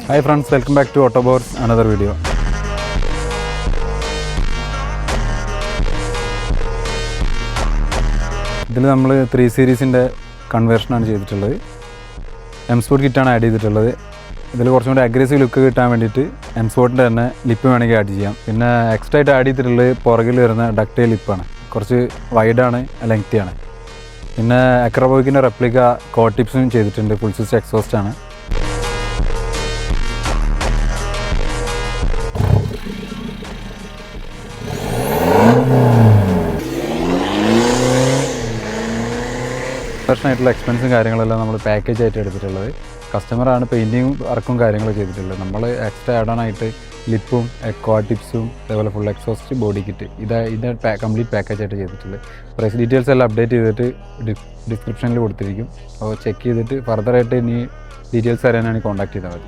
Hi friends, welcome back to Autobots, another video. ഇതിൽ നമ്മൾ 3 സീരീസിൻ്റെ കൺവേർഷനാണ് ചെയ്തിട്ടുള്ളത്. എം സ്പോർട്ട് കിറ്റാണ് ആഡ് ചെയ്തിട്ടുള്ളത്. ഇതിൽ കുറച്ചും കൂടി അഗ്രസീവ് ലുക്ക് കിട്ടാൻ വേണ്ടിയിട്ട് എം സ്പോർട്ടിൻ്റെ തന്നെ ലിപ്പ് വേണമെങ്കിൽ ആഡ് ചെയ്യാം. പിന്നെ എക്സ്ട്രാ ആയിട്ട് ആഡ് ചെയ്തിട്ടുള്ളത് പുറകിൽ വരുന്ന ഡക്റ്റൈൽ ലിപ്പാണ്. കുറച്ച് വൈഡാണ്, ലെങ്തിയാണ്. പിന്നെ അക്രബോയ്ക്കിൻ്റെ റെപ്ലിക്ക കോ ടിപ്സും ചെയ്തിട്ടുണ്ട്. ഫുൾ സിസ്റ്റം എക്സോസ്റ്റ് ആണ്. ആയിട്ടുള്ള എക്സ്പെൻസും കാര്യങ്ങളെല്ലാം നമ്മൾ പാക്കേജ് ആയിട്ട് എടുത്തിട്ടുള്ളത്. കസ്റ്റമറാണ് പെയിൻറ്റിങ് വർക്കും കാര്യങ്ങളും ചെയ്തിട്ടുള്ളത്. നമ്മൾ എക്സ്ട്രാ ആഡ് ഓൺ ആയിട്ട് ലിപ്പും ക്വാ ടിപ്സും അതേപോലെ ഫുൾ എക്സോസ്റ്റ് ബോഡി കിറ്റ് ഇത് കംപ്ലീറ്റ് പാക്കേജ് ആയിട്ട് ചെയ്തിട്ടുള്ളത്. പ്രൈസ് ഡീറ്റെയിൽസ് എല്ലാം അപ്ഡേറ്റ് ചെയ്തിട്ട് ഡിസ്ക്രിപ്ഷനിൽ കൊടുത്തിരിക്കും. അപ്പോൾ ചെക്ക് ചെയ്തിട്ട് ഫർദറായിട്ട് ഇനി ഡീറ്റെയിൽസ് അറിയാനാണ് കോൺടാക്ട് ചെയ്താൽ മതി.